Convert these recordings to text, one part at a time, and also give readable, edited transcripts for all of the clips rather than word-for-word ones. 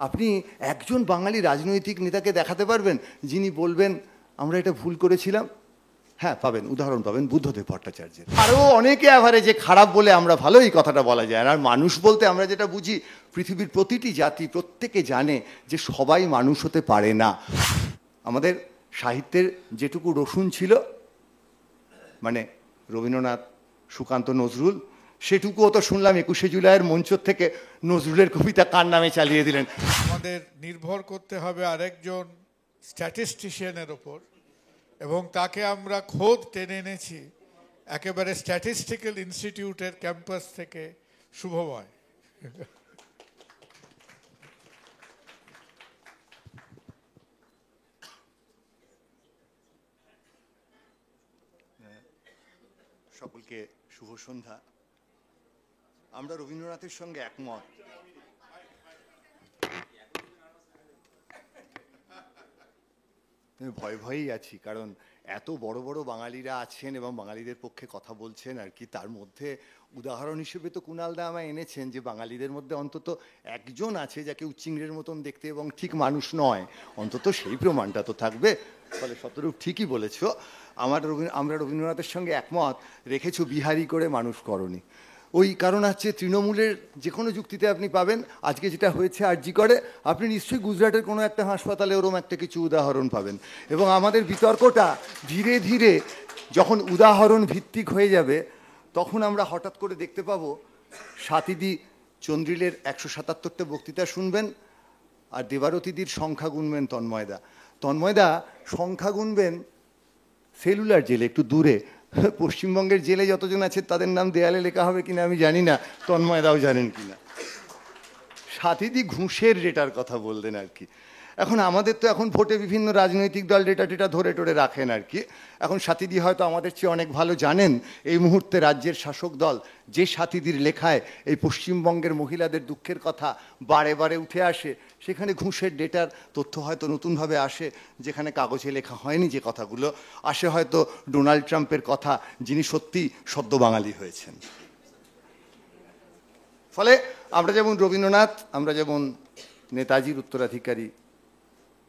আপনি একজন বাঙালি রাজনৈতিক নেতাকে দেখাতে পারবেন যিনি বলবেন আমরা এটা ভুল করেছিলাম? হ্যাঁ পাবেন, উদাহরণ পাবেন বুদ্ধদেব ভট্টাচার্যের। আরও অনেকে অ্যাভারেজে খারাপ বলে আমরা ভালো, এই কথাটা বলা যায় না। আর মানুষ বলতে আমরা যেটা বুঝি, পৃথিবীর প্রতিটি জাতি প্রত্যেকে জানে যে সবাই মানুষ হতে পারে না। আমাদের সাহিত্যের যেটুকু রসুন ছিল, মানে রবীন্দ্রনাথ, সুকান্ত, নজরুল, সেটুকুও তো শুনলাম 21শে জুলাইয়ের মঞ্চ থেকে নজরুলের কবিতা কার নামে চালিয়ে দিলেন। আমাদের নির্ভর করতে হবে আরেকজন স্ট্যাটিস্টিশিয়ানের ওপর, এবং তাকে আমরা খোদ টেনে এনেছি একেবারে স্ট্যাটিস্টিক্যাল ইনস্টিটিউটের ক্যাম্পাস থেকে, শুভময়। সকলকে শুভ সন্ধ্যা। আমরা রবীন্দ্রনাথের সঙ্গে একমত। ভয়ে ভয়েই আছি, কারণ এত বড় বড় বাঙালিরা আছেন এবং বাঙালিদের পক্ষে কথা বলছেন আর কি। তার মধ্যে উদাহরণ হিসেবে তো কুণালদা আমায় এনেছেন যে বাঙালিদের মধ্যে অন্তত একজন আছে যাকে উচ্চিংড়ের মতন দেখতে এবং ঠিক মানুষ নয়, অন্তত সেই প্রমাণটা তো থাকবে। ফলে শতরূপ ঠিকই বলেছ, আমরা রবীন্দ্রনাথের সঙ্গে একমত। রেখেছো বিহারি করে মানুষ করনি, ওই কারণ হচ্ছে তৃণমূলের যে কোনো যুক্তিতে আপনি পাবেন। আজকে যেটা হয়েছে আরজি করে, আপনি নিশ্চয়ই গুজরাটের কোনো একটা হাসপাতালে ওরম একটা কিছু উদাহরণ পাবেন। এবং আমাদের বিতর্কটা ধীরে ধীরে যখন উদাহরণ ভিত্তিক হয়ে যাবে, তখন আমরা হঠাৎ করে দেখতে পাবো স্বাতীদি চন্দ্রিলের 177টা বক্তৃতা শুনবেন, আর দেবারতীদির সংখ্যা গুনবেন তন্ময়দা সংখ্যা গুনবেন সেলুলার জেলে, একটু দূরে। পশ্চিমবঙ্গের জেলে যতজন আছে তাদের নাম দেয়ালে লেখা হবে কিনা আমি জানি না, তন্ময়দাও জানেন কিনা। সাথীদি ঘুষের রেটার কথা বললেন আর কি। এখন আমাদের তো এখন ভোটে বিভিন্ন রাজনৈতিক দল রেটা ধরে টরে রাখেন আর কি। এখন সাথীদি হয়তো আমাদের চেয়ে অনেক ভালো জানেন এই মুহূর্তে রাজ্যের শাসক দল যে সাথীদির লেখায় এই পশ্চিমবঙ্গের মহিলাদের দুঃখের কথা বারে বারে উঠে আসে, সেখানে ঘুষের ডেটার তথ্য হয়তো নতুনভাবে আসে, যেখানে কাগজে লেখা হয়নি যে কথাগুলো আসে, হয়তো ডোনাল্ড ট্রাম্পের কথা, যিনি সত্যি সদ্য বাঙালি হয়েছেন। ফলে আমরা যেমন রবীন্দ্রনাথ, আমরা যেমন নেতাজির উত্তরাধিকারী,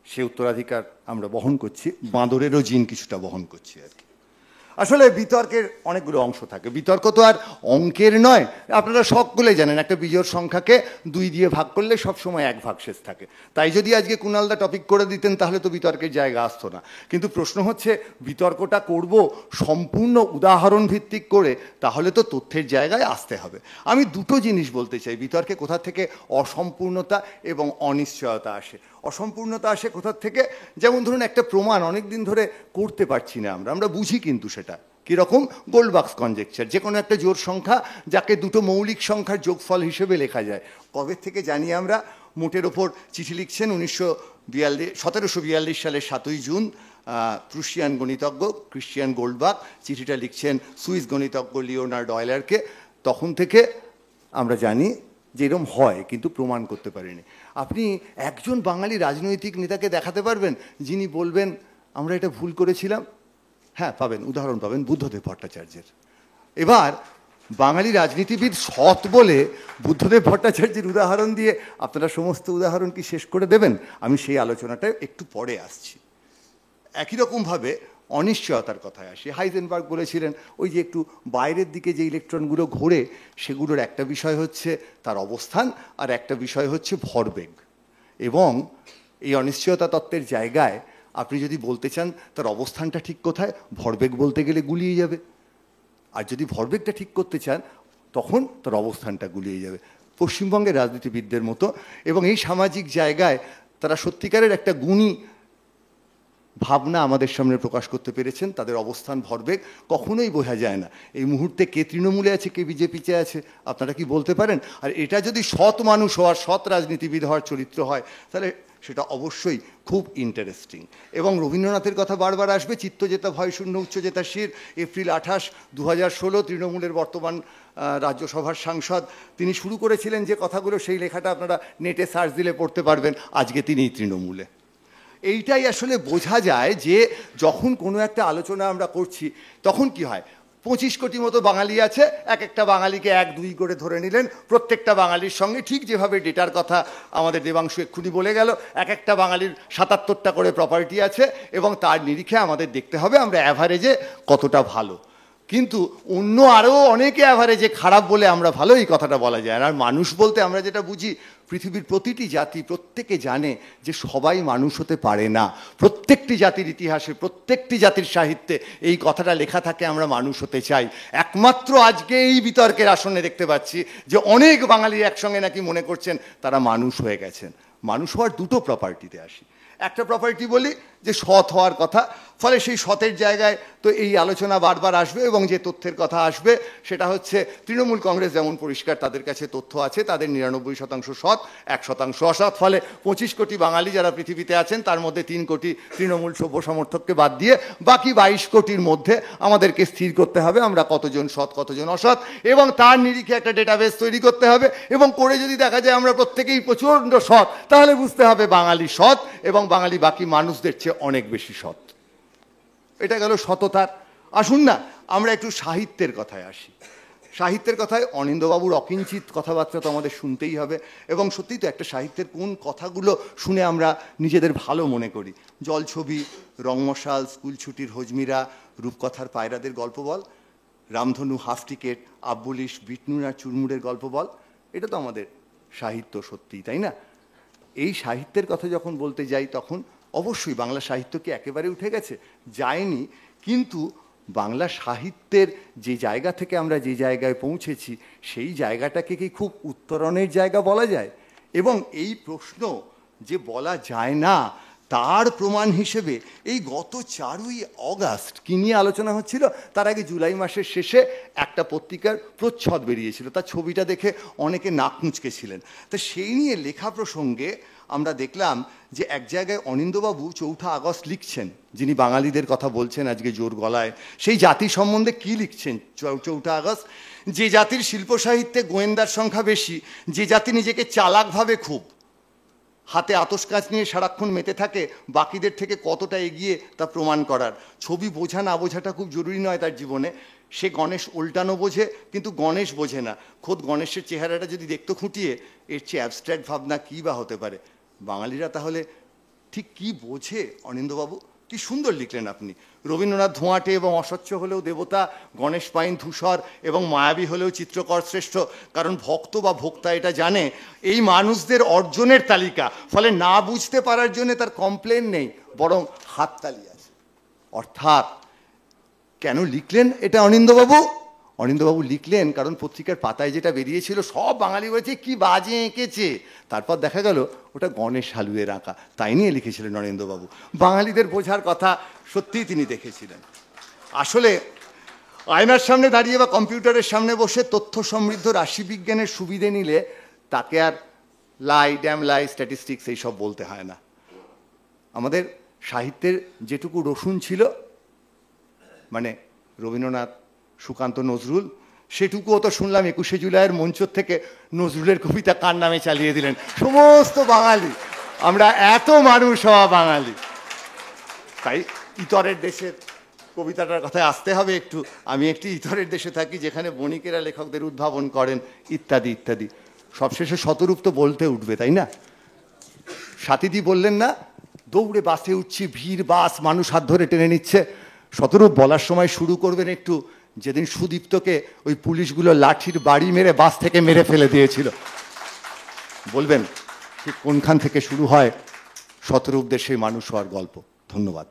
সে উত্তরাধিকার আমরা বহন করছি, বাঁদরেরও জিন কিছুটা বহন করছি আর কি। আসলে বিতর্কের অনেকগুলো অংশ থাকে, বিতর্ক তো আর অঙ্কের নয়। আপনারা সকলেই জানেন একটা বিজোড় সংখ্যাকে 2 দিয়ে ভাগ করলে সবসময় 1 ভাগশেষ থাকে। তাই যদি আজকে কুণালদা টপিক করে দিতেন তাহলে তো বিতর্কের জায়গা আসতো না। কিন্তু প্রশ্ন হচ্ছে বিতর্কটা করব সম্পূর্ণ উদাহরণ ভিত্তিক করে, তাহলে তো তথ্যের জায়গায় আসতে হবে। আমি দুটো জিনিস বলতে চাই বিতর্কে কোথা থেকে অসম্পূর্ণতা এবং অনিশ্চয়তা আসে। অসম্পূর্ণতা আসে কোথার থেকে, যেমন ধরুন একটা প্রমাণ অনেক দিন ধরে করতে পারছি না আমরা বুঝি, কিন্তু সেটা কীরকম, গোল্ডবাক্স কনজেকচার, যে কোনো একটা জোড় সংখ্যা যাকে দুটো মৌলিক সংখ্যার যোগফল হিসেবে লেখা যায়। কবে থেকে জানি আমরা? মোটের ওপর চিঠি লিখছেন 1742 সালের 7ই জুন প্রুশিয়ান গণিতজ্ঞ ক্রিশ্চিয়ান গোল্ডবাক। চিঠিটা লিখছেন সুইস গণিতজ্ঞ লিওনার্ড অয়েলারকে। তখন থেকে আমরা জানি যে এরকম হয়, কিন্তু প্রমাণ করতে পারিনি। আপনি একজন বাঙালি রাজনৈতিক নেতাকে দেখাতে পারবেন যিনি বলবেন আমরা এটা ভুল করেছিলাম? হ্যাঁ পাবেন, উদাহরণ পাবেন বুদ্ধদেব ভট্টাচার্যের। এবার বাঙালি রাজনীতিবিদ সৎ বলে বুদ্ধদেব ভট্টাচার্যের উদাহরণ দিয়ে আপনারা সমস্ত উদাহরণ কি শেষ করে দেবেন? আমি সেই আলোচনাটা একটু পরে আসছি। একই রকমভাবে অনিশ্চয়তার কথায় আসি। হাইজেনবার্গ বলেছিলেন ওই যে একটু বাইরের দিকে যে ইলেকট্রনগুলো ঘোরে, সেগুলোর একটা বিষয় হচ্ছে তার অবস্থান, আর একটা বিষয় হচ্ছে ভরবেগ। এবং এই অনিশ্চয়তা তত্ত্বের জায়গায় আপনি যদি বলতে চান তার অবস্থানটা ঠিক কোথায়, ভরবেগ বলতে গেলে গুলিয়ে যাবে। আর যদি ভরবেগটা ঠিক করতে চান তখন তার অবস্থানটা গুলিয়ে যাবে, পশ্চিমবঙ্গের রাজনীতিবিদদের মতো। এবং এই সামাজিক জায়গায় তারা সত্যিকারের একটা গুণী ভাবনা আমাদের সামনে প্রকাশ করতে পেরেছেন। তাদের অবস্থান ভরবেগ কখনোই বোঝা যায় না। এই মুহূর্তে কে তৃণমূলে আছে, কে বিজেপিতে আছে, আপনারা কি বলতে পারেন? আর এটা যদি সৎ মানুষ হওয়ার, সৎ রাজনীতিবিদ হওয়ার চরিত্র হয়, তাহলে সেটা অবশ্যই খুব ইন্টারেস্টিং। এবং রবীন্দ্রনাথের কথা বারবার আসবে, চিত্তজেতা ভয়শূন্য উচ্চজেতা শির। এপ্রিল 28, 2016, তৃণমূলের বর্তমান রাজ্যসভার সাংসদ, তিনি শুরু করেছিলেন যে কথাগুলো, সেই লেখাটা আপনারা নেটে সার্চ দিলে পড়তে পারবেন। আজকে তিনিই তৃণমূলে। এইটাই আসলে বোঝা যায় যে যখন কোনো একটা আলোচনা আমরা করছি তখন কি হয়, 25 কোটি মতো বাঙালি আছে, এক একটা বাঙালিকে 1-2 করে ধরে নিলেন। প্রত্যেকটা বাঙালির সঙ্গে ঠিক যেভাবে ডেটার কথা আমাদের দেবাংশু এক্ষুনি বলে গেল, এক একটা বাঙালির 77টা করে প্রপার্টি আছে, এবং তার নিরিখে আমাদের দেখতে হবে আমরা অ্যাভারেজে কতটা ভালো। কিন্তু অন্য আরও অনেকে অ্যাভারেজে খারাপ বলে আমরা ভালো, এই কথাটা বলা যায়। আর মানুষ বলতে আমরা যেটা বুঝি, পৃথিবীর প্রতিটি জাতি প্রত্যেকে জানে যে সবাই মানুষ হতে পারে না। প্রত্যেকটি জাতির ইতিহাসে, প্রত্যেকটি জাতির সাহিত্যে এই কথাটা লেখা থাকে, আমরা মানুষ হতে চাই। একমাত্র আজকে এই বিতর্কের আসনে দেখতে পাচ্ছি যে অনেক বাঙালি একসঙ্গে নাকি মনে করছেন তারা মানুষ হয়ে গেছেন। মানুষ হওয়ার দুটো প্রপার্টিতে আসি। একটা প্রপার্টি বলি যে সৎ হওয়ার কথা, ফলে সেই সতের জায়গায় তো এই আলোচনা বারবার আসবে, এবং যে তথ্যের কথা আসবে সেটা হচ্ছে তৃণমূল কংগ্রেস যেমন পরিষ্কার তাদের কাছে তথ্য আছে, তাদের 99% সৎ, 1% অসৎ। ফলে 25 কোটি বাঙালি যারা পৃথিবীতে আছেন তার মধ্যে 3 কোটি তৃণমূল সভ্য সমর্থককে বাদ দিয়ে বাকি 22 কোটির মধ্যে আমাদেরকে স্থির করতে হবে আমরা কতজন সৎ কতজন অসৎ, এবং তার নিরিখে একটা ডেটাবেস তৈরি করতে হবে। এবং করে যদি দেখা যায় আমরা প্রত্যেকেই প্রচণ্ড সৎ, তাহলে বুঝতে হবে বাঙালি সৎ, এবং বাঙালি বাকি মানুষদের চেয়ে অনেক বেশি সৎ। এটা গেল সততার। আসুন না আমরা একটু সাহিত্যের কথায় আসি। সাহিত্যের কথায় অনিন্দ্যবাবুর অকিঞ্চিত কথাবার্তা তো আমাদের শুনতেই হবে, এবং সত্যিই তো একটা সাহিত্যের কোন কথাগুলো শুনে আমরা নিজেদের ভালো মনে করি। জলছবি, রংমশাল, স্কুল ছুটির হজমিরা, রূপকথার পায়রাদের গল্প বল, রামধনু, হাফ টিকেট, আব্বুলিশ, বিটনুর আর চুরমুরের গল্প বল, এটা তো আমাদের সাহিত্য সত্যিই, তাই না? এই সাহিত্যের কথা যখন বলতে যাই তখন অবশ্যই বাংলা সাহিত্য কি একেবারে উঠে গেছে? যায়নি, কিন্তু বাংলা সাহিত্যের যে জায়গা থেকে আমরা যে জায়গায় পৌঁছেছি সেই জায়গাটাকে কি খুব উত্তরণের জায়গা বলা যায়? এবং এই প্রশ্ন যে বলা যায় না তার প্রমাণ হিসেবে এই গত 4ই অগাস্ট কি নিয়ে আলোচনা হচ্ছিল, তার আগে জুলাই মাসের শেষে একটা পত্রিকার প্রচ্ছদ বেরিয়েছিল, তার ছবিটা দেখে অনেকে নাক মুচকেছিলেন। তা সেই নিয়ে লেখা প্রসঙ্গে আমরা দেখলাম যে এক জায়গায় অনিন্দ্যবাবু 4 আগস্ট লিখছেন, যিনি বাঙালিদের কথা বলছেন আজকে জোর গলায়, সেই জাতি সম্বন্ধে কি লিখছেন 4 আগস্ট? যে জাতির শিল্প সাহিত্যে গোয়েন্দার সংখ্যা বেশি, যে জাতি নিজেকে চালাকভাবে খুব হাতে আতস কাজ নিয়ে সারাক্ষণ মেতে থাকে, বাকিদের থেকে কতটা এগিয়ে তা প্রমাণ করার। ছবি বোঝা না বোঝাটা খুব জরুরি নয় তার জীবনে। সে গণেশ উল্টানো বোঝে, কিন্তু গণেশ বোঝে না। খোদ গণেশের চেহারাটা যদি দেখতো খুঁটিয়ে, এর চেয়ে অ্যাবস্ট্র্যাক্ট ভাবনা কী বা হতে পারে? বাঙালিরা তাহলে ঠিক কি বোঝে? অনিন্দ্যবাবু কি সুন্দর লিখলেন আপনি। রবীন্দ্রনাথ ধোঁয়াটে এবং অস্বচ্ছ হলেও দেবতা, গণেশ পাইন ধূসর এবং মায়াবী হলেও চিত্রকর শ্রেষ্ঠ, কারণ ভক্ত বা ভোক্তা এটা জানে এই মানুষদের অর্জনের তালিকা। ফলে না বুঝতে পারার জন্য তার কমপ্লেন নেই, বরং হাততালি আছে। অর্থাৎ কেন লিখলেন এটা অনিন্দ্যবাবু? অনিন্দ্যবাবু লিখলেন কারণ পত্রিকার পাতায় যেটা বেরিয়েছিল সব বাঙালি বলেছে কি বাজে এঁকেছে, তারপর দেখা গেল ওটা গণেশ হালুয়ের আঁকা, তাই নিয়ে লিখেছিলেন অনিন্দ্যবাবু। বাঙালিদের বোঝার কথা সত্যিই তিনি দেখেছিলেন। আসলে আয়নার সামনে দাঁড়িয়ে বা কম্পিউটারের সামনে বসে তথ্য সমৃদ্ধ রাশিবিজ্ঞানের সুবিধে নিলে তাকে আর লাই, ড্যাম লাই, স্ট্যাটিস্টিক্স এইসব বলতে হয় না। আমাদের সাহিত্যের যেটুকু রসুন ছিল, মানে রবীন্দ্রনাথ, সুকান্ত, নজরুল, সেটুকুও তো শুনলাম 21শে জুলাইয়ের মঞ্চ থেকে নজরুলের কবিতা কার নামে চালিয়ে দিলেন সমস্ত বাঙালি। আমরা এত মানুষ হওয়া বাঙালি, তাই ইতরের দেশের কবিতাটার কথায় আসতে হবে একটু। আমি একটি ইতরের দেশে থাকি যেখানে বণিকেরা লেখকদের উদ্ভাবন করেন, ইত্যাদি ইত্যাদি। সবশেষে শতরূপ তো বলতে উঠবে, তাই না? সাথীদি বললেন না, দৌড়ে বাসে উঠছি, ভিড় বাস, মানুষ হাত ধরে টেনে নিচ্ছে। শতরূপ বলার সময় শুরু করবেন একটু যেদিন সুদীপ্তকে ওই পুলিশগুলো লাঠির বাড়ি মেরে বাস থেকে মেরে ফেলে দিয়েছিল। বলবেন ঠিক কোনখান থেকে শুরু হয় শতরূপদের সেই মানুষ হওয়ার গল্প। ধন্যবাদ।